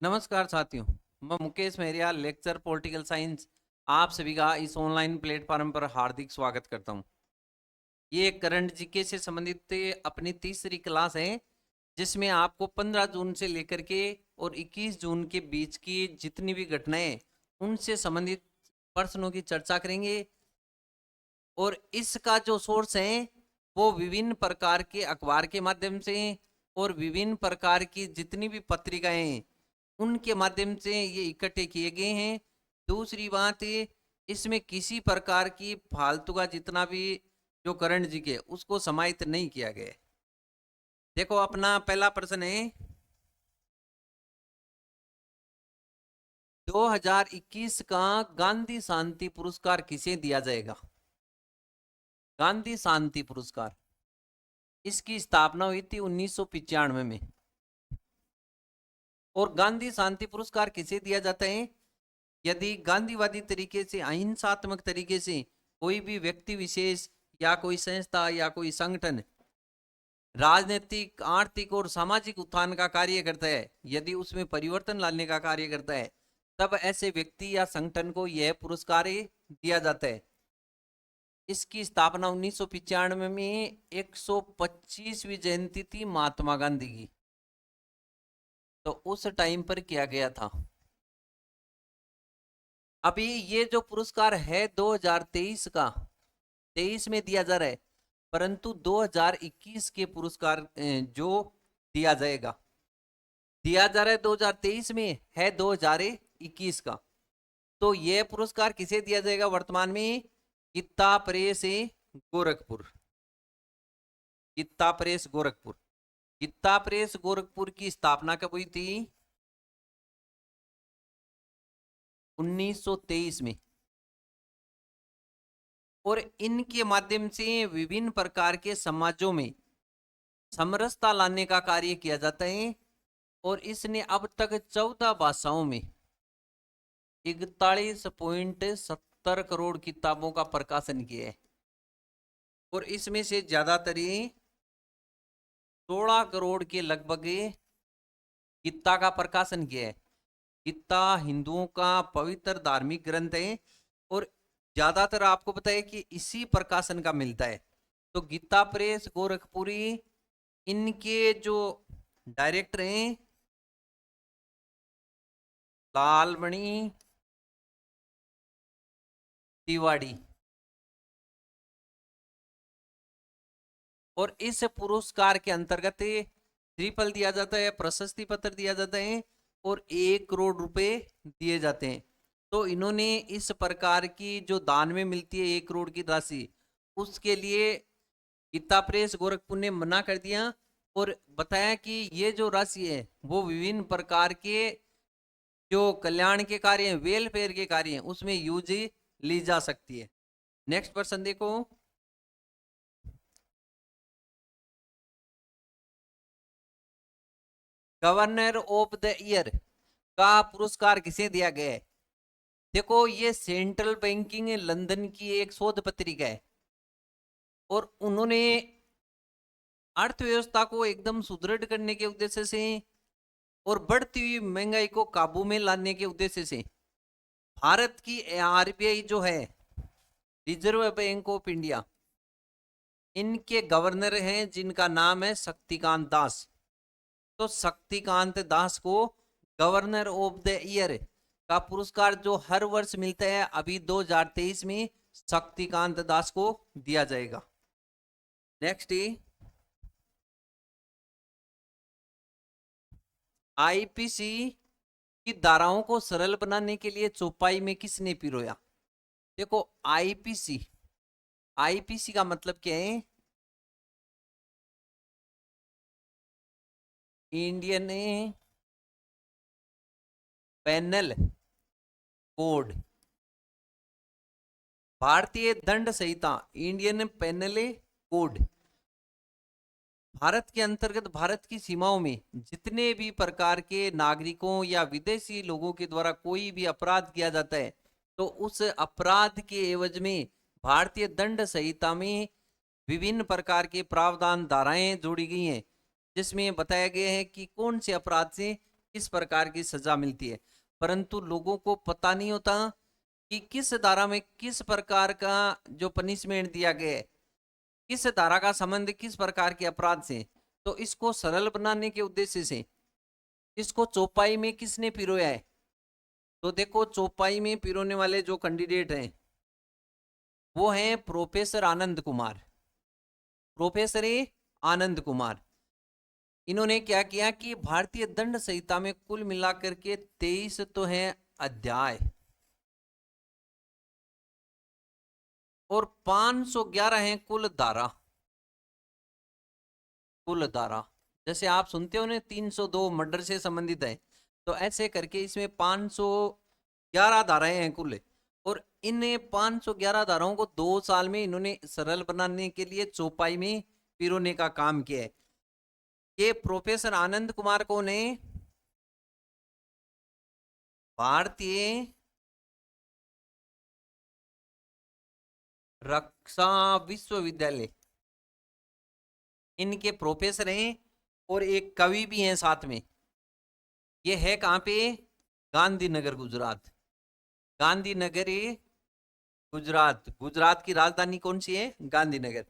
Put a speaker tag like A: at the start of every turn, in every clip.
A: नमस्कार साथियों, मैं मुकेश मेहरिया लेक्चर पॉलिटिकल साइंस आप सभी का इस ऑनलाइन प्लेटफॉर्म पर हार्दिक स्वागत करता हूं। ये करंट जीके से संबंधित अपनी तीसरी क्लास है, जिसमें आपको 15 जून से लेकर के और 21 जून के बीच की जितनी भी घटनाएं उनसे संबंधित प्रश्नों की चर्चा करेंगे। और इसका जो सोर्स है वो विभिन्न प्रकार के अखबार के माध्यम से और विभिन्न प्रकार की जितनी भी पत्रिकाएं हैं उनके माध्यम से ये इकट्ठे किए गए हैं। दूसरी बात इसमें किसी प्रकार की फालतू का जितना भी जो करंट जीके उसको समाहित नहीं किया गया है। देखो, अपना पहला प्रश्न है 2021 का गांधी शांति पुरस्कार किसे दिया जाएगा? गांधी शांति पुरस्कार, इसकी स्थापना हुई थी 1995 में। और गांधी शांति पुरस्कार किसे दिया जाता है? यदि गांधीवादी तरीके से, अहिंसात्मक तरीके से कोई भी व्यक्ति विशेष या कोई संस्था या कोई संगठन राजनीतिक, आर्थिक और सामाजिक उत्थान का कार्य करता है, यदि उसमें परिवर्तन लाने का कार्य करता है, तब ऐसे व्यक्ति या संगठन को यह पुरस्कार दिया जाता है। इसकी स्थापना 1995 में 125वीं जयंती थी महात्मा गांधी की, तो उस टाइम पर किया गया था। अभी ये जो पुरस्कार है 2023 का, 23 में दिया जा रहा है, परंतु 2021 के पुरस्कार जो दिया जा रहा है 2023 में है 2021 का। तो यह पुरस्कार किसे दिया जाएगा वर्तमान में? Gita Press Gorakhpur. Gita Press Gorakhpur. Gita Press Gorakhpur की स्थापना कब हुई थी? 1923 में। और इनके माध्यम से विभिन्न प्रकार के समाजों में समरसता लाने का कार्य किया जाता है। और इसने अब तक 14 भाषाओं में 41.70 करोड़ किताबों का प्रकाशन किया है। और इसमें से ज्यादातर 16 करोड़ के लगभग गीता का प्रकाशन किया है। गीता हिंदुओं का पवित्र धार्मिक ग्रंथ है और ज्यादातर आपको पता है कि इसी प्रकाशन का मिलता है। तो गीता प्रेस गोरखपुरी, इनके जो डायरेक्टर हैं लालमणि तिवारी। और इस पुरस्कार के अंतर्गत श्रीफल दिया जाता है, प्रशस्ति पत्र दिया जाता है और 1 करोड़ रुपए दिए जाते हैं। तो इन्होंने इस प्रकार की जो दान में मिलती है 1 करोड़ की राशि, उसके लिए गीता प्रेस गोरखपुर ने मना कर दिया और बताया कि ये जो राशि है वो विभिन्न प्रकार के जो कल्याण के कार्य हैं, वेलफेयर के कार्य हैं, उसमें यूज ली जा सकती है। नेक्स्ट पर्सन देखो, गवर्नर ऑफ द ईयर का पुरस्कार किसे दिया गया है? देखो, ये सेंट्रल बैंकिंग लंदन की एक शोध पत्रिका है और उन्होंने अर्थव्यवस्था को एकदम सुदृढ़ करने के उद्देश्य से और बढ़ती हुई महंगाई को काबू में लाने के उद्देश्य से भारत की आरबीआई जो है, रिजर्व बैंक ऑफ इंडिया, इनके गवर्नर हैं जिनका नाम है शक्तिकांत दास। तो शक्तिकांत दास को गवर्नर ऑफ द ईयर का पुरस्कार जो हर वर्ष मिलता है, अभी 2023 में शक्तिकांत दास को दिया जाएगा। नेक्स्ट, आईपीसी की धाराओं को सरल बनाने के लिए चौपाई में किसने पिरोया? देखो, आईपीसी का मतलब क्या है? इंडियन पेनल कोड, भारतीय दंड संहिता, इंडियन पेनल कोड। भारत के अंतर्गत भारत की सीमाओं में जितने भी प्रकार के नागरिकों या विदेशी लोगों के द्वारा कोई भी अपराध किया जाता है, तो उस अपराध के एवज में भारतीय दंड संहिता में विभिन्न प्रकार के प्रावधान धाराएं जोड़ी गई हैं, जिसमें बताया गया है कि कौन से अपराध से किस प्रकार की सजा मिलती है, परंतु लोगों को पता नहीं होता कि किस धारा में किस प्रकार का जो पनिशमेंट दिया गया है, किस धारा का संबंध किस प्रकार के अपराध से। तो इसको सरल बनाने के उद्देश्य से इसको चौपाई में किसने पिरोया है? तो देखो, चौपाई में पिरोने वाले जो कैंडिडेट हैं वो हैं प्रोफेसर आनंद कुमार। प्रोफेसर आनंद कुमार, इन्होंने क्या किया कि भारतीय दंड संहिता में कुल मिलाकर के 23 तो हैं अध्याय और 511 हैं कुल धारा। कुल धारा जैसे आप सुनते हो ना, 302 मर्डर से संबंधित है, तो ऐसे करके इसमें 511 धाराएं हैं कुल। और इन 511 धाराओं को 2 साल में इन्होंने सरल बनाने के लिए चौपाई में पिरोने का काम किया है। ये प्रोफेसर आनंद कुमार को ने भारतीय रक्षा विश्वविद्यालय, इनके प्रोफेसर हैं और एक कवि भी हैं साथ में। ये है कहाँ पे? गांधीनगर गुजरात। गांधीनगर गुजरात, गुजरात की राजधानी कौन सी है? गांधीनगर।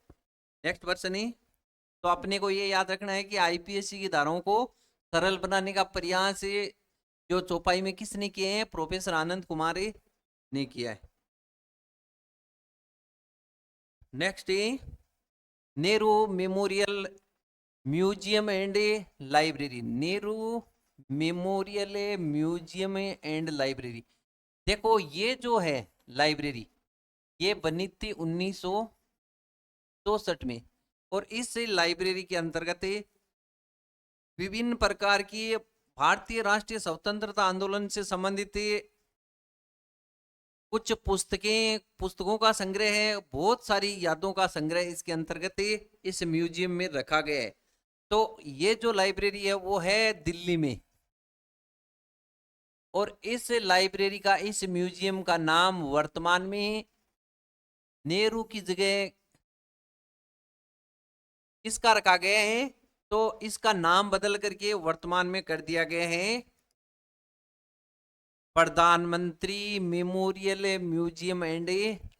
A: नेक्स्ट पर्सन है, तो अपने को ये याद रखना है कि आईपीएससी की धाराओं को सरल बनाने का प्रयास जो चौपाई में किसने किए हैं? प्रोफेसर आनंद कुमार ने किया है। नेक्स्ट है Nehru memorial museum and library. Nehru memorial museum and library. देखो, ये जो है लाइब्रेरी, ये बनी थी 1964 में, और इस लाइब्रेरी के अंतर्गत विभिन्न प्रकार की भारतीय राष्ट्रीय स्वतंत्रता आंदोलन से संबंधित कुछ पुस्तकों का संग्रह है, बहुत सारी यादों का संग्रह इसके अंतर्गत इस म्यूजियम में रखा गया है। तो ये जो लाइब्रेरी है वो है दिल्ली में, और इस लाइब्रेरी का, इस म्यूजियम का नाम वर्तमान में नेहरू की जगह किसका रखा गया है? तो इसका नाम बदल करके वर्तमान में कर दिया गया है प्रधानमंत्री मेमोरियल म्यूजियम एंड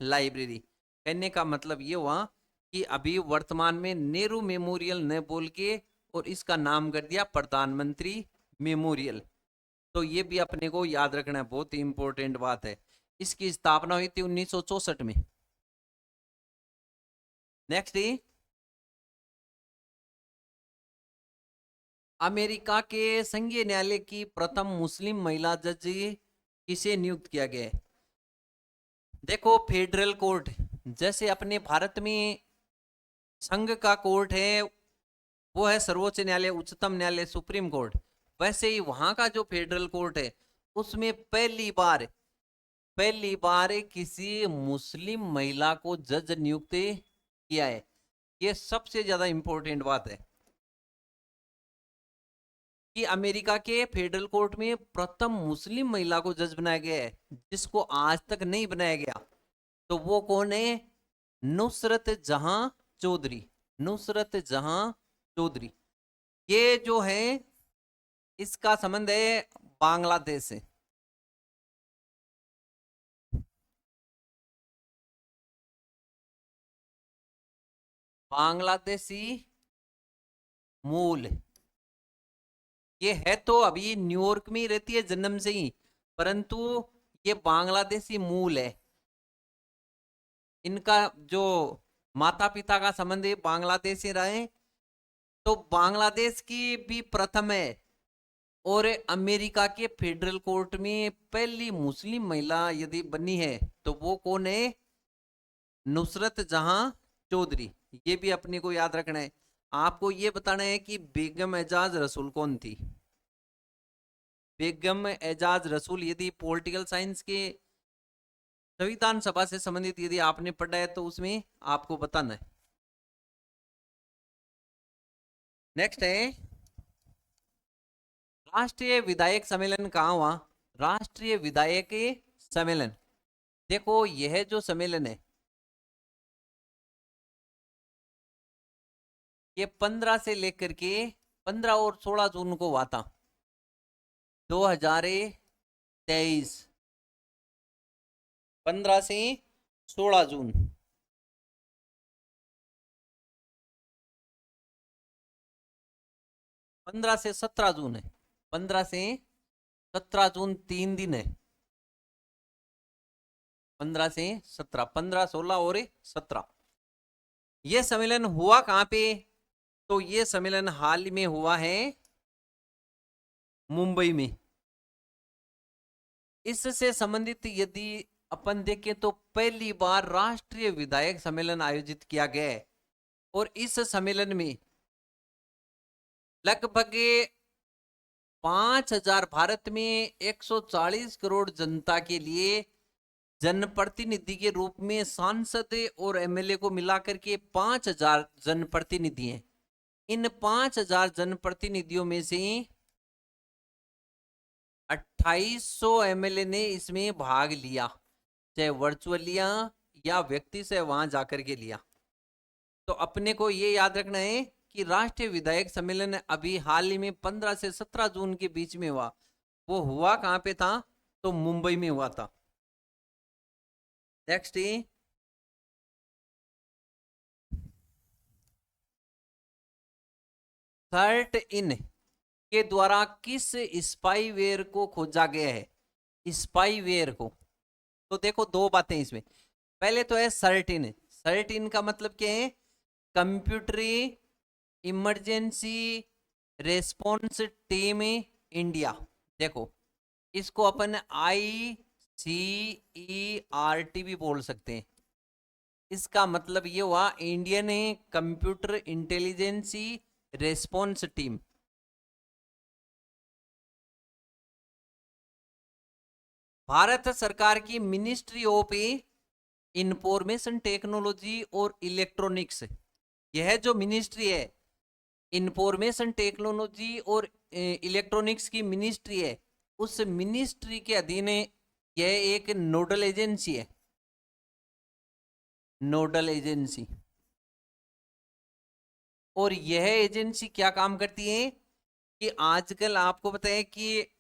A: लाइब्रेरी। कहने का मतलब ये हुआ कि अभी वर्तमान में नेहरू मेमोरियल न बोल के और इसका नाम कर दिया प्रधानमंत्री मेमोरियल। तो ये भी अपने को याद रखना है, बहुत ही इंपॉर्टेंट बात है। इसकी स्थापना हुई थी 1964 में। नेक्स्ट, अमेरिका के संघीय न्यायालय की प्रथम मुस्लिम महिला जज किसे नियुक्त किया गया है? देखो, फेडरल कोर्ट, जैसे अपने भारत में संघ का कोर्ट है वो है सर्वोच्च न्यायालय, उच्चतम न्यायालय, सुप्रीम कोर्ट, वैसे ही वहां का जो फेडरल कोर्ट है उसमें पहली बार किसी मुस्लिम महिला को जज नियुक्त किया है। ये सबसे ज्यादा इंपॉर्टेंट बात है कि अमेरिका के फेडरल कोर्ट में प्रथम मुस्लिम महिला को जज बनाया गया है, जिसको आज तक नहीं बनाया गया। तो वो कौन है? नुसरत जहां चौधरी। नुसरत जहां चौधरी, ये जो है इसका संबंध है बांग्लादेश से। बांग्लादेशी मूल, ये है तो अभी न्यूयॉर्क में ही रहती है जन्म से ही, परंतु ये बांग्लादेशी मूल है। इनका जो माता पिता का संबंध है बांग्लादेश से रहे, तो बांग्लादेश की भी प्रथम है। और अमेरिका के फेडरल कोर्ट में पहली मुस्लिम महिला यदि बनी है तो वो कौन है? नुसरत जहां चौधरी। ये भी अपने को याद रखना है। आपको ये बताना है कि बेगम एजाज रसूल कौन थी। बेगम एजाज रसूल, यदि पॉलिटिकल साइंस के संविधान सभा से संबंधित यदि आपने पढ़ा है तो उसमें आपको बताना है। नेक्स्ट है, राष्ट्रीय विधायक सम्मेलन कहाँ हुआ? राष्ट्रीय विधायक सम्मेलन, देखो यह जो सम्मेलन है ये 15 से लेकर के 15 और 16 जून को हुआ था। 2023 15 से 16 जून। 15 से 17 जून है। 15 से 17 जून 3 दिन है। 15 से 17, 15, 16 और 17। यह सम्मेलन हुआ कहां पे? तो यह सम्मेलन हाल ही में हुआ है मुंबई में। इससे संबंधित यदि अपन देखें तो पहली बार राष्ट्रीय विधायक सम्मेलन आयोजित किया गया है और इस सम्मेलन में लगभग 5,000 भारत में 140 करोड़ जनता के लिए जनप्रतिनिधि के रूप में सांसद और एमएलए को मिलाकर के 5,000 जनप्रतिनिधि हैं। इन 5,000 जनप्रतिनिधियों में से 2800 एमएलए ने इसमें भाग लिया, चाहे वर्चुअल लिया या व्यक्ति से वहां जाकर के लिया। तो अपने को ये याद रखना है कि राष्ट्रीय विधायक सम्मेलन अभी हाल ही में 15 से 17 जून के बीच में हुआ। वो हुआ कहां पे था? तो मुंबई में हुआ था। नेक्स्ट सर्ट इन के द्वारा किस स्पाईवेयर को खोजा गया है? स्पाईवेयर को तो देखो दो बातें इसमें। पहले तो है सर्ट इन। सर्ट इन का मतलब क्या है? Computer emergency response team India. देखो इसको अपन ICERT भी बोल सकते हैं। इसका मतलब ये हुआ Indian computer intelligency response team. भारत सरकार की मिनिस्ट्री ऑफ इंफॉर्मेशन टेक्नोलॉजी और इलेक्ट्रॉनिक्स, यह जो मिनिस्ट्री है इंफॉर्मेशन टेक्नोलॉजी और इलेक्ट्रॉनिक्स की मिनिस्ट्री है, उस मिनिस्ट्री के अधीन यह एक नोडल एजेंसी है। Nodal agency. और यह एजेंसी क्या काम करती है कि आजकल आपको पता है कि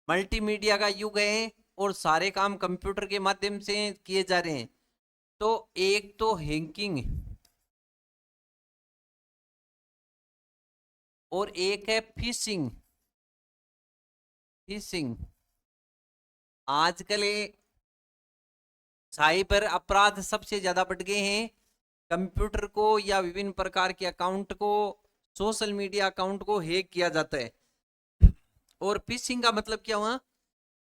A: मल्टीमीडिया का युग है और सारे काम कंप्यूटर के माध्यम से किए जा रहे हैं। तो एक तो हैकिंग और एक है फिशिंग। फिशिंग आजकल साइबर अपराध सबसे ज्यादा बढ़ गए हैं। कंप्यूटर को या विभिन्न प्रकार के अकाउंट को, सोशल मीडिया अकाउंट को हैक किया जाता है। और फिशिंग का मतलब क्या हुआ?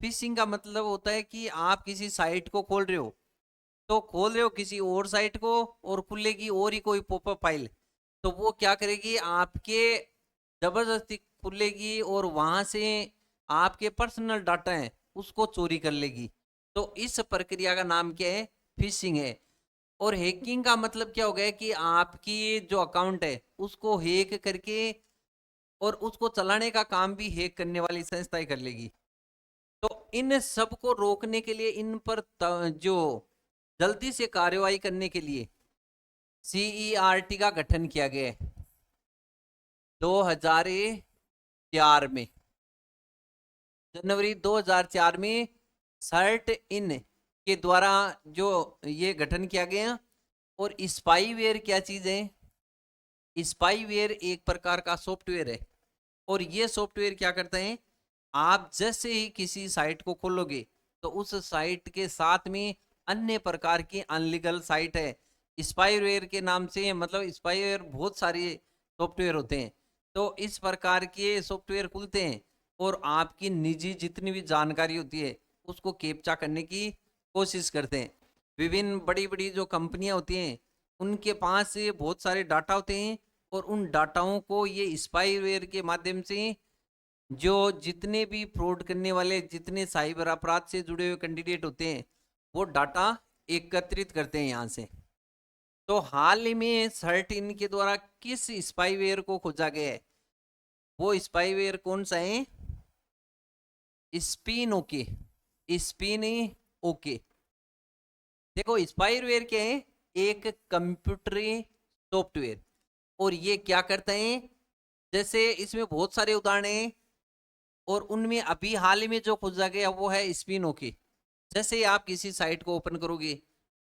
A: फिशिंग का मतलब होता है कि आप किसी साइट को खोल रहे हो, तो खोल रहे हो किसी और साइट को और खुलेगी और ही कोई पॉपअप फाइल, तो वो क्या करेगी आपके जबरदस्ती खुलेगी और वहां से आपके पर्सनल डाटा है उसको चोरी कर लेगी। तो इस प्रक्रिया का नाम क्या है? फिशिंग है। और हैकिंग का मतलब क्या हो गया कि आपकी जो अकाउंट है उसको हैक करके और उसको चलाने का काम भी हैक करने वाली संस्थाएं कर लेगी। तो इन सब को रोकने के लिए, इन पर जो जल्दी से कार्रवाई करने के लिए CERT का गठन किया गया है 2004 में। जनवरी 2004 में सर्ट इन के द्वारा जो ये गठन किया गया। और स्पाईवेयर क्या चीज है? स्पाईवेयर एक प्रकार का सॉफ्टवेयर है और ये सॉफ्टवेयर क्या करता है, आप जैसे ही किसी साइट को खोलोगे तो उस साइट के साथ में अन्य प्रकार की अनलीगल साइट है, स्पाईवेयर के नाम से, मतलब स्पाईवेयर बहुत सारे सॉफ्टवेयर होते हैं। तो इस प्रकार के सॉफ्टवेयर खुलते हैं और आपकी निजी जितनी भी जानकारी होती है उसको कैप्चा करने की कोशिश करते हैं। विभिन्न बड़ी बड़ी जो कंपनियां होती हैं उनके पास बहुत सारे डाटा होते हैं और उन डाटाओं को ये स्पाईवेयर के माध्यम से जो जितने भी फ्रॉड करने वाले, जितने साइबर अपराध से जुड़े हुए कैंडिडेट होते हैं वो डाटा एकत्रित करते हैं यहाँ से। तो हाल ही में सर्ट इन के द्वारा किस स्पाईवेयर को खोजा गया है? वो स्पाईवेयर कौन सा है? Spin okay. Spin okay. देखो स्पाईवेयर क्या है? एक कंप्यूटर सॉफ्टवेयर। और ये क्या करता है? जैसे इसमें बहुत सारे उदाहरण हैं और उनमें अभी हाल ही में जो खोजा गया वो है स्पिन ओके। जैसे ही आप किसी साइट को ओपन करोगे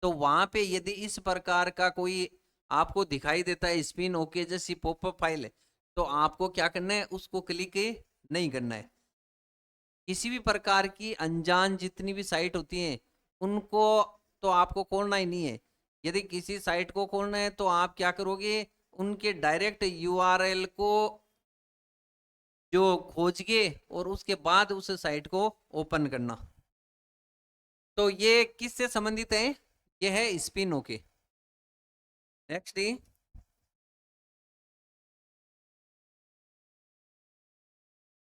A: तो वहां पे यदि इस प्रकार का कोई आपको दिखाई देता है स्पिन ओके जैसी पॉपअप फाइल, तो आपको क्या करना है, उसको क्लिक नहीं करना है। किसी भी प्रकार की अनजान जितनी भी साइट होती हैं उनको तो आपको खोलना ही नहीं है। यदि किसी साइट को खोलना है तो आप क्या करोगे, उनके डायरेक्ट यूआरएल को जो खोज के और उसके बाद उस साइट को ओपन करना। तो ये किससे संबंधित है, ये है स्पिन ओके। नेक्स्ट,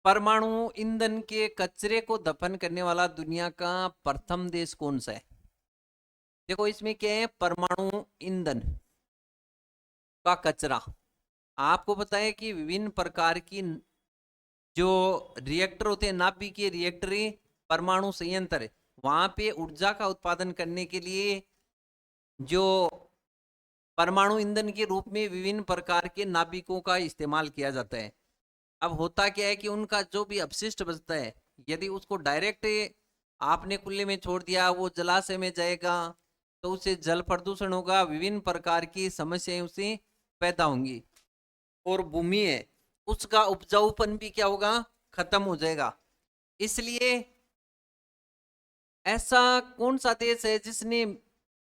A: परमाणु ईंधन के कचरे को दफन करने वाला दुनिया का प्रथम देश कौन सा है? देखो इसमें क्या है, परमाणु ईंधन का कचरा। आपको पता है कि विभिन्न प्रकार की जो रिएक्टर होते हैं, नाभिकीय रिएक्टर, परमाणु संयंत्र, वहां पे ऊर्जा का उत्पादन करने के लिए जो परमाणु ईंधन के रूप में विभिन्न प्रकार के नाभिकों का इस्तेमाल किया जाता है। अब होता क्या है कि उनका जो भी अपशिष्ट बचता है, यदि उसको डायरेक्ट आपने खुले में छोड़ दिया, वो जलाशय में जाएगा तो उससे जल प्रदूषण होगा, विभिन्न प्रकार की समस्याएं उससे पैदा होंगी और भूमि है उसका उपजाऊपन भी क्या होगा, खत्म हो जाएगा। इसलिए ऐसा कौन सा देश है जिसने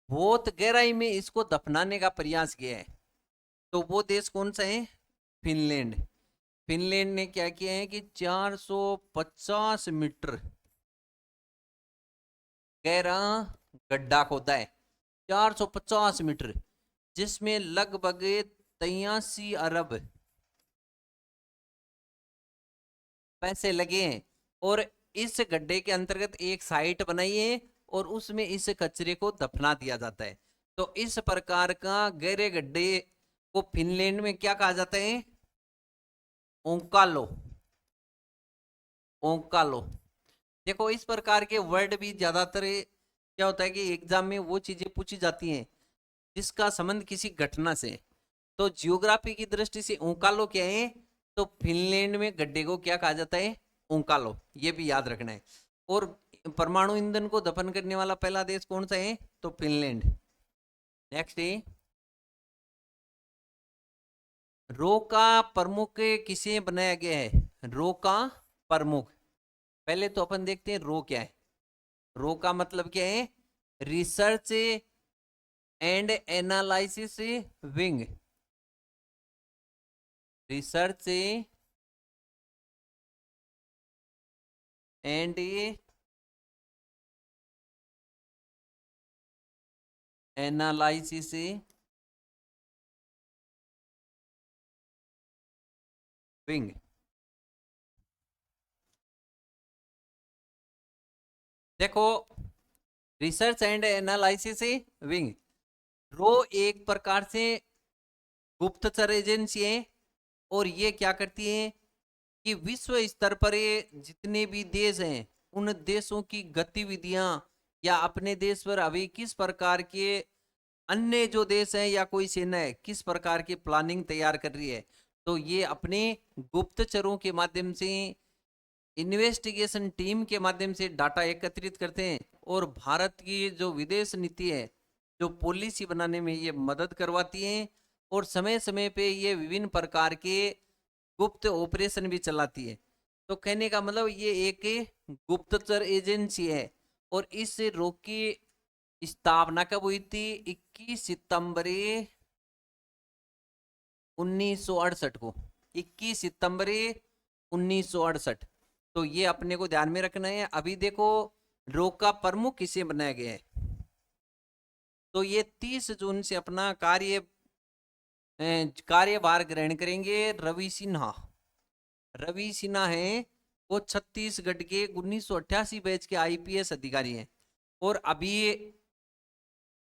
A: बहुत गहराई में इसको दफनाने का प्रयास किया है? तो वो देश कौन सा है, फिनलैंड। फिनलैंड ने क्या किया है कि 450 मीटर गहरा गड्ढा खोदा है, 450 मीटर, जिसमें लगभग 83 अरब पैसे लगे हैं। और इस गड्ढे के अंतर्गत एक साइट बनाई है और उसमें इस कचरे को दफना दिया जाता है। तो इस प्रकार का गहरे गड्ढे को फिनलैंड में क्या कहा जाता है, ओंकालो। ओंकालो। देखो इस प्रकार के वर्ड भी ज्यादातर क्या होता है कि एग्जाम में वो चीजें पूछी जाती हैं जिसका संबंध किसी घटना से। तो जियोग्राफी की दृष्टि से ओंकालो क्या है, तो फिनलैंड में गड्ढे को क्या कहा जाता है, ओंकालो, ये भी याद रखना है। और परमाणु ईंधन को दफन करने वाला पहला देश कौन सा है, तो फिनलैंड। नेक्स्ट है, रो का प्रमुख किसे बनाया गया है? रो का प्रमुख, पहले तो अपन देखते हैं रो क्या है। रो का मतलब क्या है, research and analysis wing. Research and analysis wing. देखो रिसर्च एंड एनालिसिस विंग, रो एक प्रकार से गुप्तचर एजेंसी है और ये क्या करती है कि विश्व स्तर पर ये जितने भी देश हैं उन देशों की गतिविधियां या अपने देश पर अभी किस प्रकार के अन्य जो देश हैं या कोई सेना है किस प्रकार की प्लानिंग तैयार कर रही है, तो ये अपने गुप्तचरों के माध्यम से, इन्वेस्टिगेशन टीम के माध्यम से डाटा एकत्रित करते हैं और भारत की जो विदेश नीति है, जो पॉलिसी बनाने में ये मदद करवाती है और समय समय पे ये विभिन्न प्रकार के गुप्त ऑपरेशन भी चलाती है। तो कहने का मतलब ये एक गुप्तचर एजेंसी है। और इस रोग की स्थापना कब हुई थी, 21 सितंबर 1968 को, 21 सितंबर 1968। तो ये अपने को ध्यान में रखना है। अभी देखो रोग का प्रमुख किसे बनाया गया है, तो ये 30 जून से अपना कार्यभार ग्रहण करेंगे रवि सिन्हा। रवि सिन्हा है वो छत्तीसगढ़ के 1988 बैच के आईपीएस अधिकारी हैं और अभी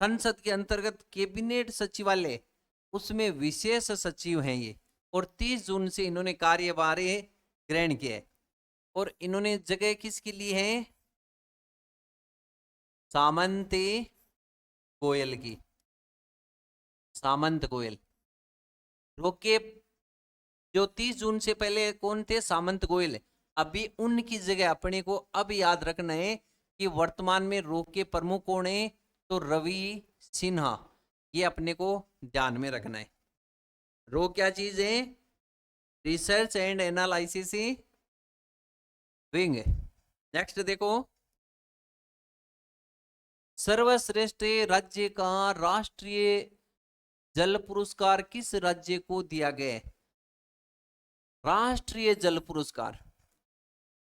A: संसद के अंतर्गत कैबिनेट सचिवालय उसमें विशेष सचिव हैं ये। और 30 जून से इन्होंने कार्यभार ग्रहण किया है और इन्होंने जगह किसकी ली है, सामंत गोयल की। सामंत गोयल रोके जो 30 जून से पहले कौन थे, सामंत गोयल। अभी उनकी जगह अपने को अब याद रखना है कि वर्तमान में रो के प्रमुख कौन है, तो रवि सिन्हा, ये अपने को ध्यान में रखना है। रो क्या चीज है, research and analysis wing. Next देखो, सर्वश्रेष्ठ राज्य का राष्ट्रीय जल पुरस्कार किस राज्य को दिया गया है? राष्ट्रीय जल पुरस्कार,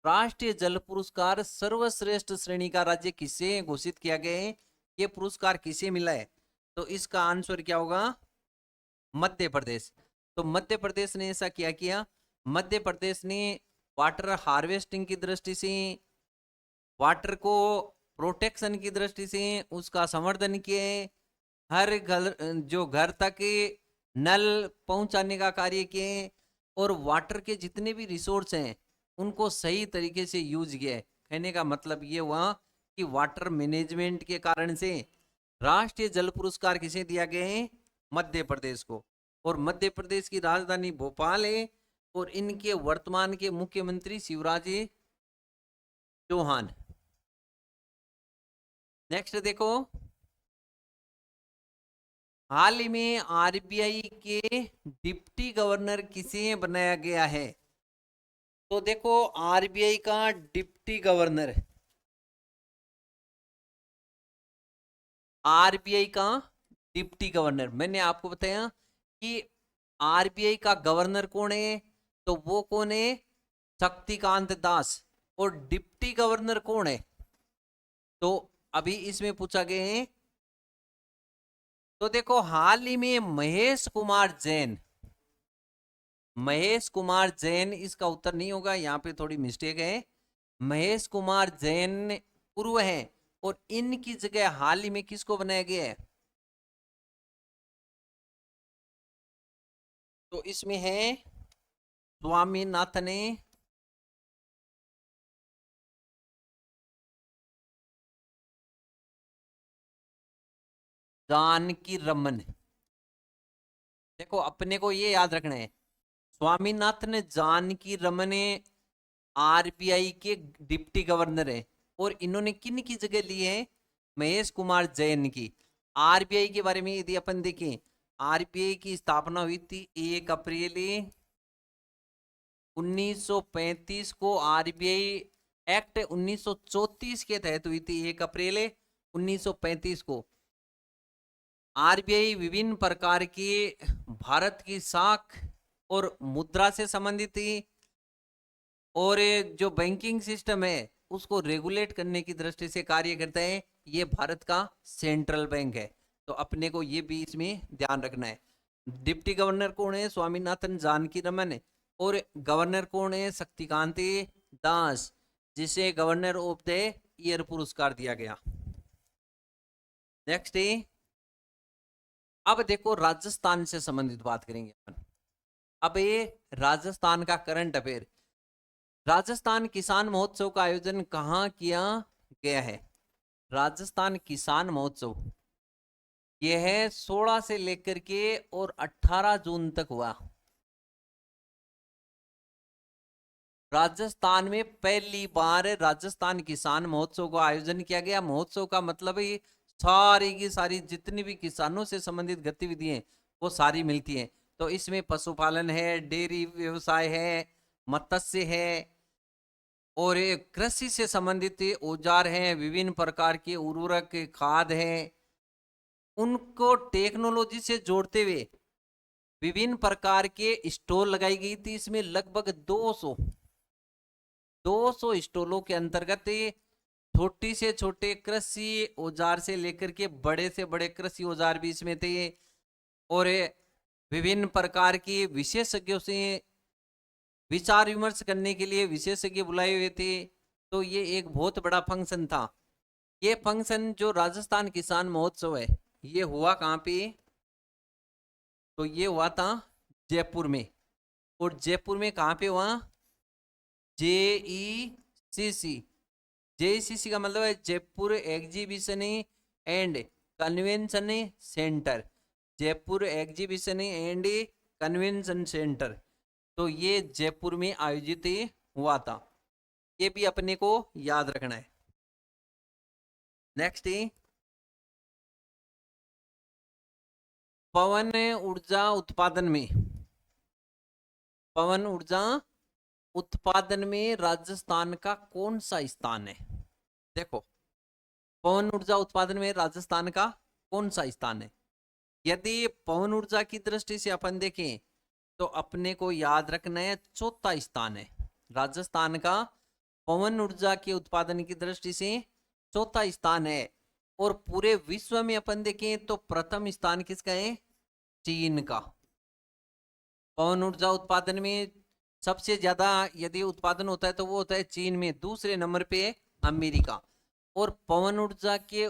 A: राष्ट्रीय जल पुरस्कार सर्वश्रेष्ठ श्रेणी का राज्य किसे घोषित किया गया है, ये पुरस्कार किसे मिला है? तो इसका आंसर क्या होगा, मध्य प्रदेश। तो मध्य प्रदेश ने ऐसा क्या किया, मध्य प्रदेश ने वाटर हार्वेस्टिंग की दृष्टि से, वाटर को प्रोटेक्शन की दृष्टि से उसका संवर्धन किए, हर घर जो घर तक नल पहुंचाने का कार्य किए, और वाटर के जितने भी रिसोर्स हैं उनको सही तरीके से यूज किया। कहने का मतलब ये हुआ कि वाटर मैनेजमेंट के कारण से राष्ट्रीय जल पुरस्कार किसे दिया गया है, मध्य प्रदेश को। और मध्य प्रदेश की राजधानी भोपाल है, और इनके वर्तमान के मुख्यमंत्री शिवराज चौहान। नेक्स्ट देखो, हाल ही में आरबीआई के डिप्टी गवर्नर किसे बनाया गया है? तो देखो, आरबीआई का डिप्टी गवर्नर, आरबीआई का डिप्टी गवर्नर, मैंने आपको बताया कि आरबीआई का गवर्नर कौन है, तो वो कौन है, शक्तिकांत दास। और डिप्टी गवर्नर कौन है, तो अभी इसमें पूछा गया है। तो देखो, हाल ही में महेश कुमार जैन, महेश कुमार जैन इसका उत्तर नहीं होगा, यहां पे थोड़ी मिस्टेक है। महेश कुमार जैन पूर्व है, और इनकी जगह हाल ही में किसको बनाया गया है? तो इसमें है स्वामीनाथन जानकी रमन। देखो, अपने को ये याद रखना है, स्वामीनाथन जानकी रमन आरबीआई के डिप्टी गवर्नर है, और इन्होंने किन की जगह ली है, महेश कुमार जैन की। आरबीआई के बारे में यदि अपन देखें, आरबीआई की स्थापना हुई थी 1 अप्रैल 1935 को। आरबीआई एक्ट 1934 के तहत हुई थी 1 अप्रैल 1935 को। आरबीआई विभिन्न प्रकार की भारत की साख और मुद्रा से संबंधित थी, और जो बैंकिंग सिस्टम है उसको रेगुलेट करने की दृष्टि से कार्य करता है। ये भारत का सेंट्रल बैंक है, तो अपने को ये भी इसमें ध्यान रखना है। डिप्टी गवर्नर कौन है, स्वामीनाथन जानकी रमन, और गवर्नर कौन है, शक्तिकांत दास, जिसे गवर्नर ऑफ द ईयर पुरस्कार दिया गया। नेक्स्ट, अब देखो राजस्थान से संबंधित बात करेंगे अपन। अब ये राजस्थान का करंट अफेयर, राजस्थान किसान महोत्सव का आयोजन कहाँ किया गया है? राजस्थान किसान महोत्सव यह है 16 से लेकर के और 18 जून तक हुआ। राजस्थान में पहली बार राजस्थान किसान महोत्सव का आयोजन किया गया। महोत्सव का मतलब है सारी की सारी जितनी भी किसानों से संबंधित गतिविधियां वो सारी मिलती हैं। तो इसमें पशुपालन है, डेयरी व्यवसाय है, मत्स्य है, और कृषि से संबंधित औजार हैं, विभिन्न प्रकार के उर्वरक, खाद हैं, उनको टेक्नोलॉजी से जोड़ते हुए विभिन्न प्रकार के स्टॉल लगाई गई थी। इसमें लगभग 200 स्टॉलों के अंतर्गत छोटी से छोटे कृषि औजार से लेकर के बड़े से बड़े कृषि औजार भी इसमें थे, और विभिन्न प्रकार की विशेषज्ञों से विचार विमर्श करने के लिए विशेषज्ञ बुलाए हुए थे। तो ये एक बहुत बड़ा फंक्शन था। ये फंक्शन जो राजस्थान किसान महोत्सव है, ये हुआ कहाँ पे? तो ये हुआ था जयपुर में। और जयपुर में कहाँ पे हुआ? JECC। JECC का मतलब है Jaipur exhibition and convention centre. Jaipur exhibition and convention centre, तो ये जयपुर में आयोजित हुआ था। ये भी अपने को याद रखना है। नेक्स्ट है पवन ऊर्जा उत्पादन में, पवन ऊर्जा उत्पादन में राजस्थान का कौन सा स्थान है? देखो, पवन ऊर्जा उत्पादन में राजस्थान का कौन सा स्थान है? यदि पवन ऊर्जा की दृष्टि से अपन देखें तो अपने को याद रखना है चौथा स्थान है राजस्थान का। पवन ऊर्जा के उत्पादन की दृष्टि से चौथा स्थान है। और पूरे विश्व में अपन देखें तो प्रथम स्थान किसका है? चीन का। पवन ऊर्जा उत्पादन में सबसे ज्यादा यदि उत्पादन होता है तो वो होता है चीन में, दूसरे नंबर पे अमेरिका। और पवन ऊर्जा के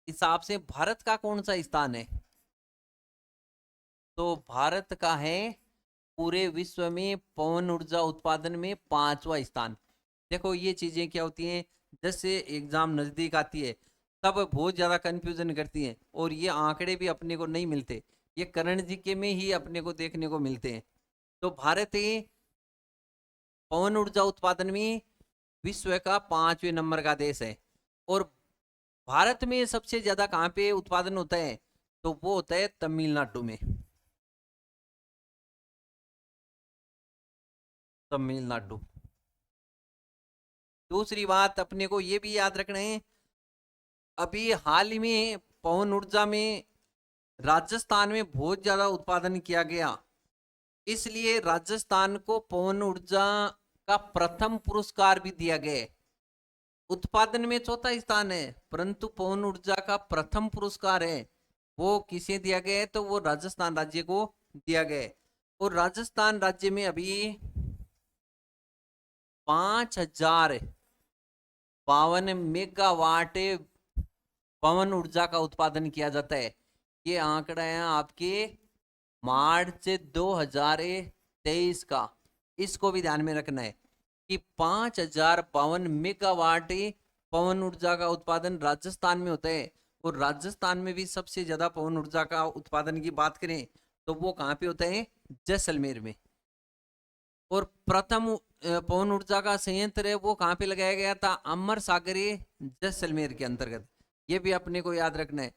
A: हिसाब से भारत का कौन सा स्थान है? तो भारत का है पूरे विश्व में पवन ऊर्जा उत्पादन में 5वां स्थान। देखो ये चीजें क्या होती हैं, जैसे एग्जाम नजदीक आती है तब बहुत ज्यादा कंफ्यूजन करती हैं और ये आंकड़े भी अपने को नहीं मिलते, ये करंट जीके में ही अपने को देखने को मिलते हैं। तो भारत ही पवन ऊर्जा उत्पादन में विश्व का 5वें नंबर का देश है। और भारत में सबसे ज्यादा कहाँ पे उत्पादन होता है? तो वो होता है तमिलनाडु में, तमिलनाडु। दूसरी बात अपने को ये भी याद रखना है, अभी हाल ही में पवन ऊर्जा में राजस्थान में बहुत ज्यादा उत्पादन किया गया, इसलिए राजस्थान को पवन ऊर्जा का प्रथम पुरस्कार भी दिया गया। उत्पादन में चौथा स्थान है परंतु पवन ऊर्जा का प्रथम पुरस्कार है वो किसे दिया गया है? तो वो राजस्थान राज्य को दिया गया है। और राजस्थान राज्य में अभी 5052 मेगावाट पवन ऊर्जा का उत्पादन किया जाता है। ये आंकड़ा है आपके मार्च 2023 का, इसको भी ध्यान में रखना है कि 5052 मेगावाट पवन ऊर्जा का उत्पादन राजस्थान में होता है। और राजस्थान में भी सबसे ज्यादा पवन ऊर्जा का उत्पादन की बात करें तो वो कहाँ पे होता है? जैसलमेर में। और प्रथम पवन ऊर्जा का संयंत्र है वो कहाँ पे लगाया गया था? अमर सागरी जैसलमेर के अंतर्गत, ये भी अपने को याद रखना है।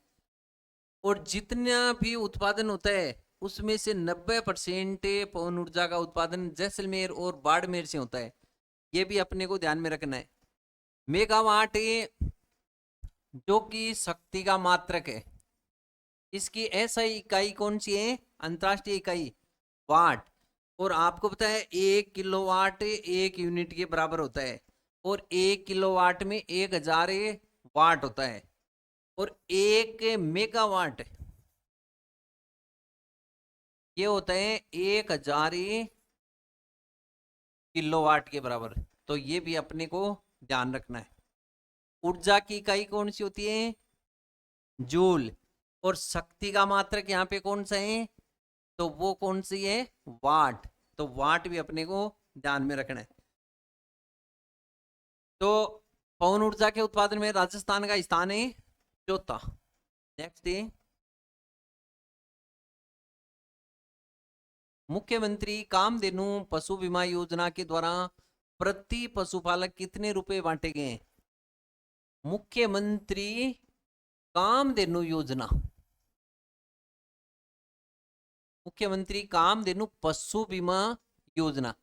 A: और जितना भी उत्पादन होता है उसमें से 90% पवन ऊर्जा का उत्पादन जैसलमेर और बाड़मेर से होता है, ये भी अपने को ध्यान में रखना है। मेगावाट जो कि शक्ति का मात्रक है, इसकी ऐसा इकाई कौन सी है? अंतरराष्ट्रीय इकाई वाट। और आपको पता है 1 किलोवाट 1 यूनिट के बराबर होता है और 1 किलोवाट में 1000 वाट होता है। और 1 मेगावाट ये होता है 1000 किलोवाट के बराबर। तो ये भी अपने को ध्यान रखना है। ऊर्जा की इकाई कौन सी होती है? जूल। और शक्ति का मात्रक यहाँ पे कौन सा है? तो वो कौन सी है? वाट। तो वाट भी अपने को ध्यान में रखना है। तो पवन ऊर्जा के उत्पादन में राजस्थान का स्थान है चौथा। नेक्स्ट है मुख्यमंत्री कामधेनु पशु बीमा योजना के द्वारा प्रति पशुपालक कितने रुपए बांटे गए हैं? मुख्यमंत्री कामधेनु योजना, मुख्यमंत्री कामधेनु पशु बीमा योजना।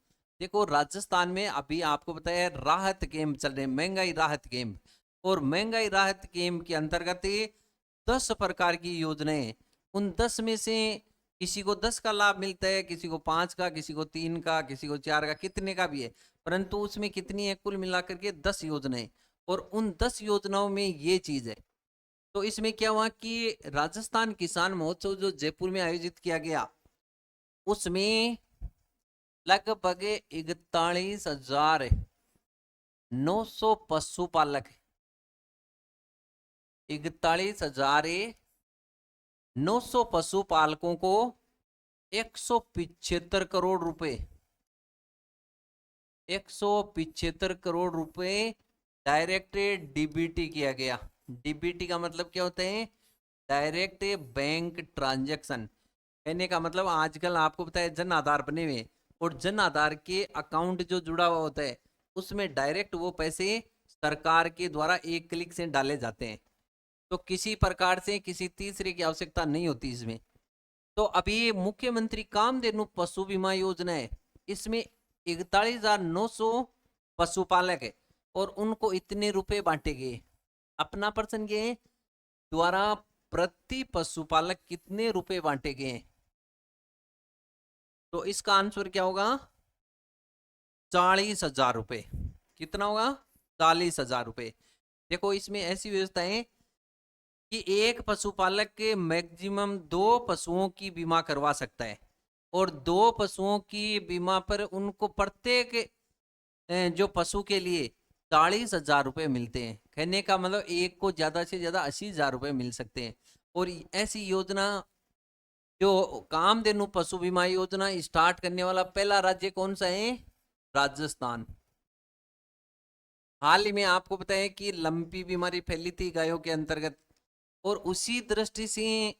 A: देखो राजस्थान में अभी आपको बताया राहत कैंप चल रहे हैं, महंगाई राहत कैंप। और महंगाई राहत कैंप के अंतर्गत 10 प्रकार की योजनाएं, उन 10 में से किसी को 10 का लाभ मिलता है, किसी को 5 का, किसी को 3 का, किसी को 4 का, कितने का भी है, परंतु उसमें कितनी है? कुल मिलाकर के 10 योजनाएं। और उन 10 योजनाओं में ये चीज है। तो इसमें क्या हुआ कि राजस्थान किसान महोत्सव जो जयपुर में आयोजित किया गया उसमें लगभग 41,900 पशुपालक, 41,900 पशुपालकों को 175 करोड़ रुपए, 175 करोड़ रुपए डायरेक्ट डीबीटी किया गया। डीबीटी का मतलब क्या होता है? Direct bank transaction. कहने का मतलब आजकल आपको पता है जन आधार बने हुए, और जन आधार के अकाउंट जो जुड़ा हुआ होता है उसमें डायरेक्ट वो पैसे सरकार के द्वारा एक क्लिक से डाले जाते हैं। तो किसी प्रकार से किसी तीसरे की आवश्यकता नहीं होती इसमें। तो अभी ये मुख्यमंत्री कामधेनु पशु बीमा योजना है, इसमें 41,900 पशुपालक है और उनको इतने रुपए बांटे गए। अपना पर्सन के द्वारा प्रति पशुपालक कितने रुपए बांटे गए हैं? तो इसका आंसर क्या होगा? 40,000 रुपए। कितना होगा? 40,000 रुपए। देखो इसमें ऐसी व्यवस्था है कि एक पशुपालक के मैक्सिमम 2 पशुओं की बीमा करवा सकता है और 2 पशुओं की बीमा पर उनको प्रत्येक जो पशु के लिए 40,000 रुपए मिलते हैं। कहने का मतलब एक को ज्यादा से ज्यादा 80,000 रुपए मिल सकते हैं। और ऐसी योजना जो कामधेनु पशु बीमा योजना स्टार्ट करने वाला पहला राज्य कौन सा है? राजस्थान। हाल ही में आपको पता है कि लंपी बीमारी फैली थी गायों के अंतर्गत, और उसी दृष्टि से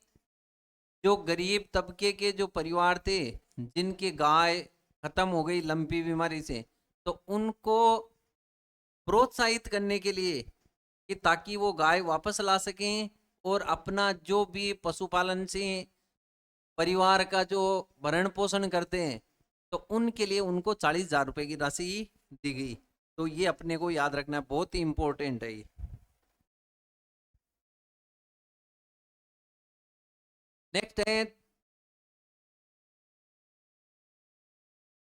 A: जो गरीब तबके के जो परिवार थे जिनके गाय खत्म हो गई लंपी बीमारी से, तो उनको प्रोत्साहित करने के लिए कि ताकि वो गाय वापस ला सकें और अपना जो भी पशुपालन से परिवार का जो भरण पोषण करते हैं, तो उनके लिए उनको 40,000 रुपए की राशि दी गई। तो ये अपने को याद रखना बहुत ही इंपॉर्टेंट है ये। नेक्स्ट है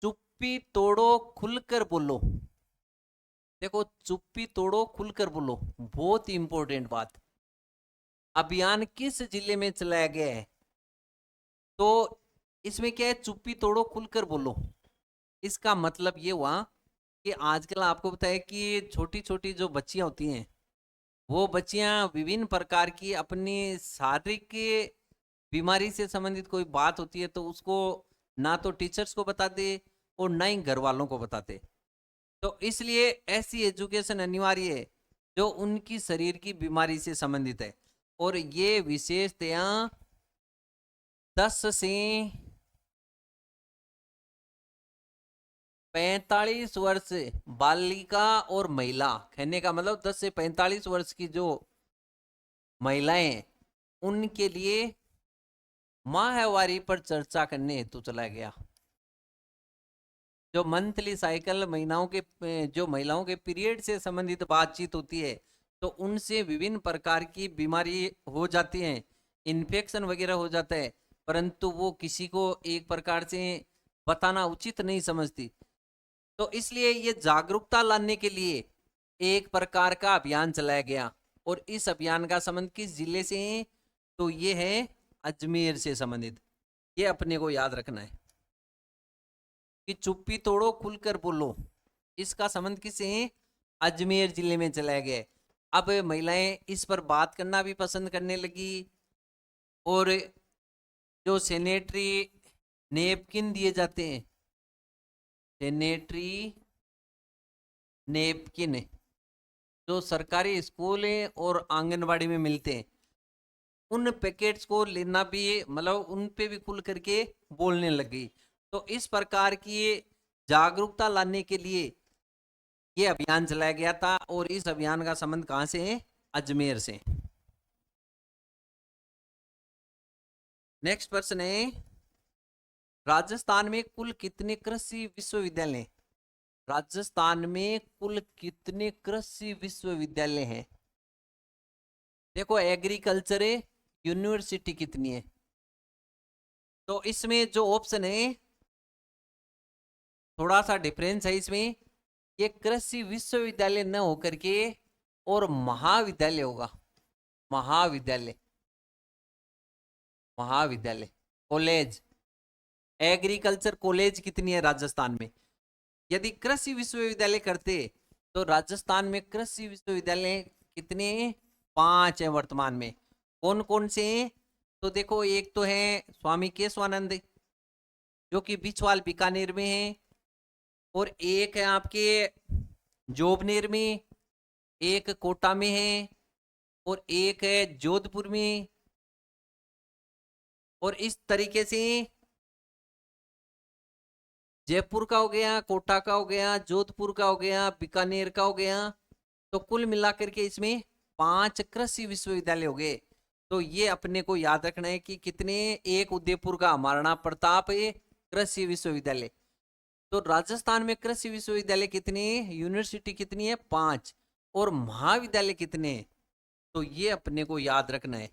A: चुप्पी तोड़ो खुलकर बोलो। देखो चुप्पी तोड़ो खुलकर बोलो, बहुत ही इंपॉर्टेंट बात। अभियान किस जिले में चलाया गया है? तो इसमें क्या है? चुप्पी तोड़ो खुलकर बोलो, इसका मतलब ये हुआ कि आजकल आपको पता है कि छोटी छोटी जो बच्चियां होती हैं, वो बच्चियां विभिन्न प्रकार की अपनी शारीरिक बीमारी से संबंधित कोई बात होती है तो उसको ना तो टीचर्स को बताते और ना ही घर वालों को बताते। तो इसलिए ऐसी एजुकेशन अनिवार्य है जो उनकी शरीर की बीमारी से संबंधित है। और ये विशेषतया 10 से 45 वर्ष बालिका और महिला, कहने का मतलब 10 से 45 वर्ष की जो महिलाएं, उनके लिए माहवारी पर चर्चा करने हेतु चला गया। जो मंथली साइकिल महीनाओं के जो महिलाओं के पीरियड से संबंधित बातचीत होती है, तो उनसे विभिन्न प्रकार की बीमारी हो जाती है, इन्फेक्शन वगैरह हो जाता है, परंतु वो किसी को एक प्रकार से बताना उचित नहीं समझती। तो इसलिए ये जागरूकता लाने के लिए एक प्रकार का अभियान चलाया गया। और इस अभियान का संबंध किस जिले से है? तो ये है अजमेर से संबंधित। ये अपने को याद रखना है कि चुप्पी तोड़ो खुलकर बोलो, इसका संबंध किससे है? अजमेर जिले में चलाया गया। अब महिलाएं इस पर बात करना भी पसंद करने लगी और जो सैनिटरी नेपकिन दिए जाते हैं, सैनिटरी नेपकिन जो सरकारी स्कूल है और आंगनबाड़ी में मिलते हैं, उन पैकेट्स को लेना भी मतलब उन पे भी खुल करके बोलने लगी। तो इस प्रकार की जागरूकता लाने के लिए ये अभियान चलाया गया था और इस अभियान का संबंध कहां से है? अजमेर से। नेक्स्ट प्रश्न है राजस्थान में कुल कितने कृषि विश्वविद्यालय हैं? राजस्थान में कुल कितने कृषि विश्वविद्यालय हैं? देखो एग्रीकल्चर यूनिवर्सिटी कितनी है? तो इसमें जो ऑप्शन है थोड़ा सा डिफरेंस है इसमें, ये कृषि विश्वविद्यालय न होकर के और महाविद्यालय होगा। महाविद्यालय, महाविद्यालय कॉलेज, एग्रीकल्चर कॉलेज कितनी है राजस्थान में? यदि कृषि विश्वविद्यालय करते तो राजस्थान में कृषि विश्वविद्यालय कितने हैं? 5 हैं वर्तमान में। कौन कौन से हैं? तो देखो एक तो है स्वामी केशवानंद जो कि बिछवाल बीकानेर में है, और एक है आपके जोबनेर में, एक कोटा में है, और एक है जोधपुर में। और इस तरीके से जयपुर का हो गया, कोटा का हो गया, जोधपुर का हो गया, बीकानेर का हो गया। तो कुल मिलाकर के इसमें 5 कृषि विश्वविद्यालय हो गए। तो ये अपने को याद रखना है कि कितने, एक उदयपुर का महाराणा प्रताप कृषि विश्वविद्यालय। तो राजस्थान में कृषि विश्वविद्यालय कितने, यूनिवर्सिटी कितनी है, 5। और महाविद्यालय कितने, तो ये अपने को याद रखना है।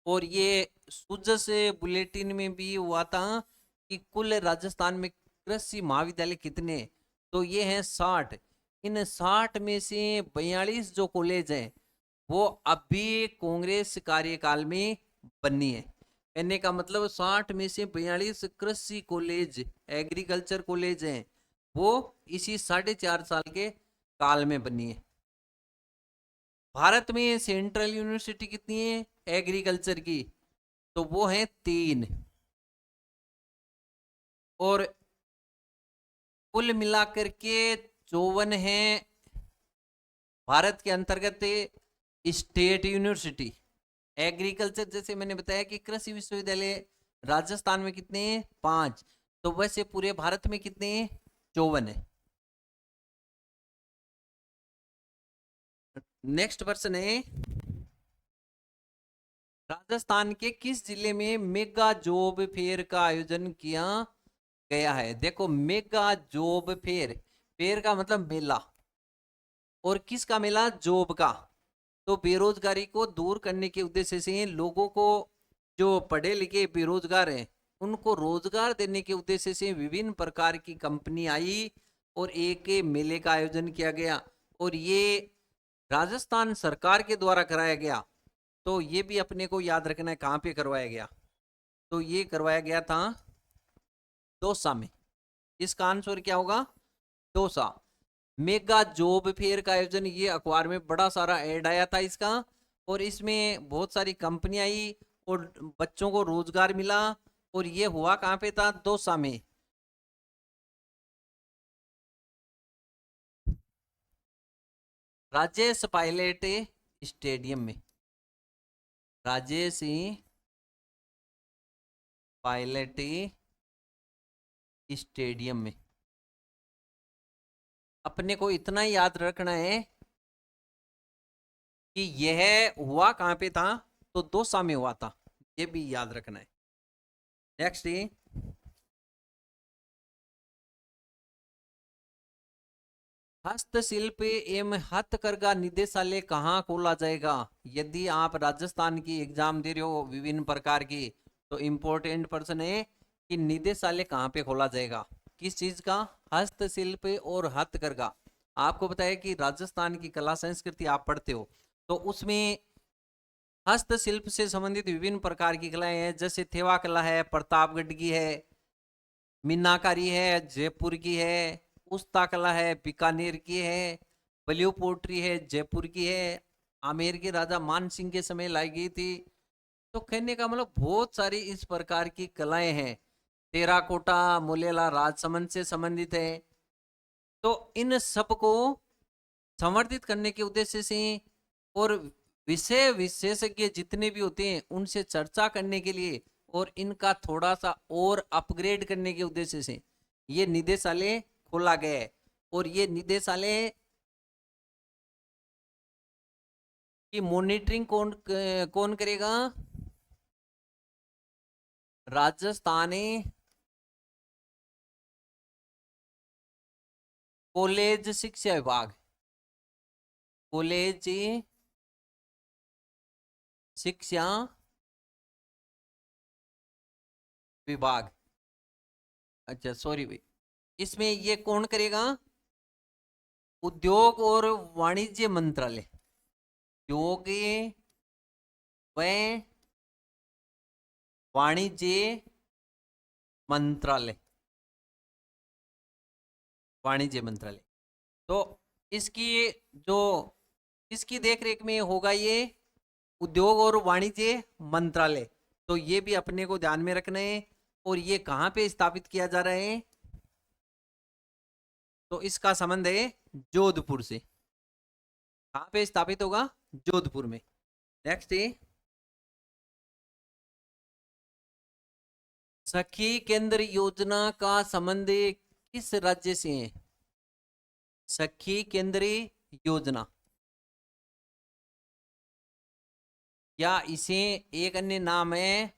A: और ये सुजस बुलेटिन में भी हुआ था कि कुल राजस्थान में कृषि महाविद्यालय कितने, तो ये हैं 60। इन 60 में से 42 जो कॉलेज हैं वो अभी कांग्रेस कार्यकाल में बनी है। कहने का मतलब 60 में से 42 कृषि कॉलेज, एग्रीकल्चर कॉलेज हैं, वो इसी 4.5 साल के काल में बनी है। भारत में सेंट्रल यूनिवर्सिटी कितनी है एग्रीकल्चर की, तो वो है 3। और कुल मिलाकर के 54 है भारत के अंतर्गत स्टेट यूनिवर्सिटी। एग्रीकल्चर जैसे मैंने बताया कि कृषि विश्वविद्यालय राजस्थान में कितने हैं, 5। तो वैसे पूरे भारत में कितने हैं, 54 है। नेक्स्ट प्रश्न है, राजस्थान के किस जिले में मेगा जॉब फेयर का आयोजन किया गया है। देखो मेगा जॉब फेयर, फेयर का मतलब मेला, और किसका मेला, जॉब का। तो बेरोजगारी को दूर करने के उद्देश्य से लोगों को, जो पढ़े लिखे बेरोजगार हैं उनको रोजगार देने के उद्देश्य से विभिन्न प्रकार की कंपनी आई और एक मेले का आयोजन किया गया। और ये राजस्थान सरकार के द्वारा कराया गया। तो ये भी अपने को याद रखना है कहाँ पे करवाया गया, तो ये करवाया गया था दौसा में। इसका आंसर क्या होगा, दौसा। मेगा जॉब फेयर का आयोजन, ये अखबार में बड़ा सारा ऐड आया था इसका, और इसमें बहुत सारी कंपनी आई और बच्चों को रोजगार मिला। और ये हुआ कहाँ पे था, दौसा में। राजेश पायलट स्टेडियम में, राजेश पायलट स्टेडियम में। अपने को इतना ही याद रखना है कि यह हुआ कहां पे था, तो दौसा में हुआ था, ये भी याद रखना है। नेक्स्ट, हस्तशिल्प एवं हथकरघा निदेशालय कहाँ खोला जाएगा। यदि आप राजस्थान की एग्जाम दे रहे हो विभिन्न प्रकार की, तो इंपॉर्टेंट प्रश्न है कि निदेशालय कहाँ पे खोला जाएगा, किस चीज का, हस्तशिल्प और हथकरघा। आपको पता है कि राजस्थान की कला संस्कृति आप पढ़ते हो, तो उसमें हस्तशिल्प से संबंधित विभिन्न प्रकार की कलाएं हैं, जैसे थेवा कला है, प्रतापगढ़ की है, मीनाकारी है, जयपुर की है, उस्ता कला है, बीकानेर की है, बलियो पोट्री है, जयपुर की है, आमेर के राजा मान सिंह के समय लाई गई थी। तो कहने का मतलब बहुत सारी इस प्रकार की कलाएं हैं। टेराकोटा मोलेला राजसमंद से संबंधित है। तो इन सब को संवर्धित करने के उद्देश्य से और विषय विशेषज्ञ जितने भी होते हैं उनसे चर्चा करने के लिए और इनका थोड़ा सा और अपग्रेड करने के उद्देश्य से ये निदेशालय खोला गया है। और ये निदेशालय की मॉनिटरिंग कौन कौन करेगा, राजस्थान कॉलेज शिक्षा विभाग, कॉलेज शिक्षा विभाग। अच्छा सॉरी भाई, इसमें ये कौन करेगा, उद्योग और वाणिज्य मंत्रालय, उद्योग व वाणिज्य मंत्रालय, वाणिज्य मंत्रालय। तो इसकी जो, इसकी देखरेख में होगा ये उद्योग और वाणिज्य मंत्रालय। तो ये भी अपने को ध्यान में रखना है। और ये कहाँ पे स्थापित किया जा रहा है, तो इसका संबंध है जोधपुर से। कहाँ पे स्थापित होगा, जोधपुर में। नेक्स्ट है, सखी केंद्र योजना का संबंध किस राज्य से है? सखी केंद्रीय योजना, या इसे एक अन्य नाम है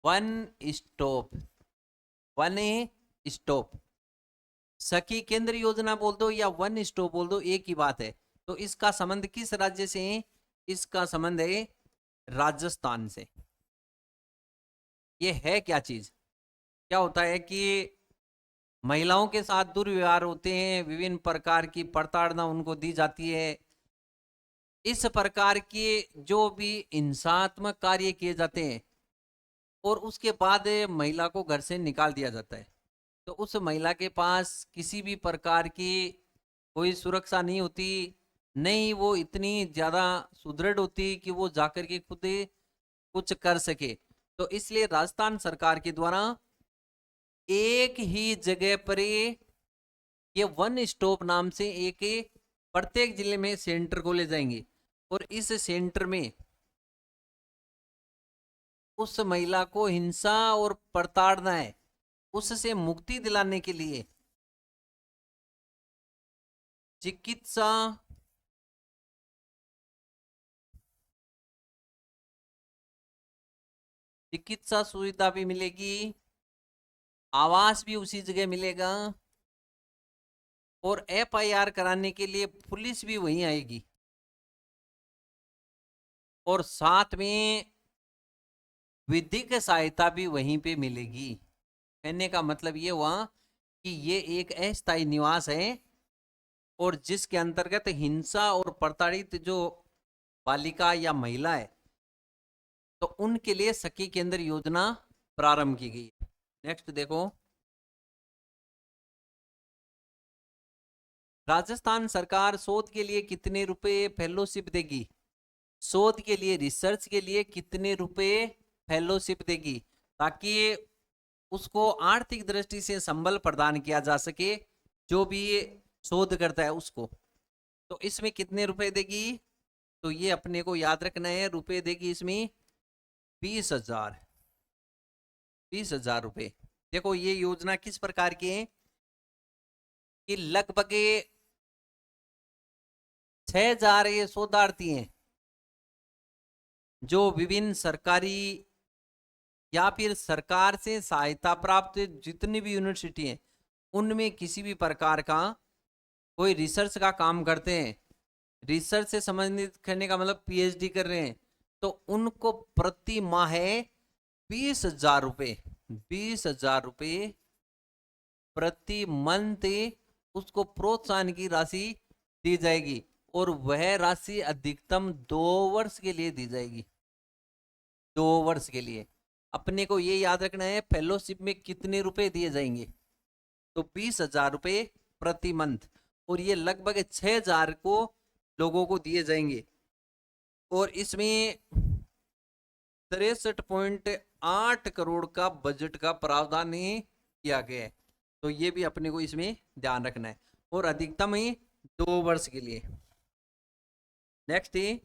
A: वन स्टॉप, वन स्टॉप। सखी केंद्र योजना बोल दो या वन स्टॉप बोल दो, एक ही बात है। तो इसका संबंध किस राज्य से है? इसका संबंध है राजस्थान से। ये है क्या चीज? क्या होता है कि महिलाओं के साथ दुर्व्यवहार होते हैं, विभिन्न प्रकार की प्रताड़ना उनको दी जाती है। इस प्रकार के जो भी हिंसात्मक कार्य किए जाते हैं और उसके बाद महिला को घर से निकाल दिया जाता है, तो उस महिला के पास किसी भी प्रकार की कोई सुरक्षा नहीं होती, नहीं वो इतनी ज्यादा सुदृढ़ होती कि वो जाकर के खुद कुछ कर सके। तो इसलिए राजस्थान सरकार के द्वारा एक ही जगह पर ये वन स्टॉप नाम से एक प्रत्येक जिले में सेंटर को ले जाएंगे, और इस सेंटर में उस महिला को हिंसा और प्रताड़ना है उससे मुक्ति दिलाने के लिए चिकित्सा चिकित्सा सुविधा भी मिलेगी, आवास भी उसी जगह मिलेगा, और एफआईआर कराने के लिए पुलिस भी वहीं आएगी, और साथ में विधिक सहायता भी वहीं पे मिलेगी। कहने का मतलब ये हुआ कि ये एक अस्थायी निवास है, और जिसके अंतर्गत हिंसा और प्रताड़ित जो बालिका या महिला है तो उनके लिए सखी केंद्र योजना प्रारंभ की गई। नेक्स्ट देखो, राजस्थान सरकार शोध के लिए कितने रुपए फेलोशिप देगी? शोध के लिए, रिसर्च के लिए कितने रुपए फेलोशिप देगी, ताकि उसको आर्थिक दृष्टि से संबल प्रदान किया जा सके जो भी शोध करता है उसको। तो इसमें कितने रुपए देगी? तो ये अपने को याद रखना है, रुपए देगी इसमें 20,000, 20,000 रुपए। देखो ये योजना किस प्रकार की है कि लगभग 6,000 ये शोधार्थी हैं जो विभिन्न सरकारी या फिर सरकार से सहायता प्राप्त जितनी भी यूनिवर्सिटी हैं उनमें किसी भी प्रकार का कोई रिसर्च का काम करते हैं, रिसर्च से संबंधित करने का मतलब पीएचडी कर रहे हैं, तो उनको प्रति माह 20,000 रुपए, 20,000 रुपए प्रति मंथ उसको प्रोत्साहन की राशि दी जाएगी, और वह राशि अधिकतम 2 वर्ष के लिए दी जाएगी। 2 वर्ष के लिए अपने को ये याद रखना है फेलोशिप में कितने रुपए दिए जाएंगे, तो 20,000 रुपए प्रति मंथ, और ये लगभग 6,000 को लोगों को दिए जाएंगे, और इसमें 63.8 करोड़ का बजट का प्रावधान किया गया है। तो ये भी अपने को इसमें ध्यान रखना है, और अधिकतम ही 2 वर्ष के लिए। नेक्स्ट है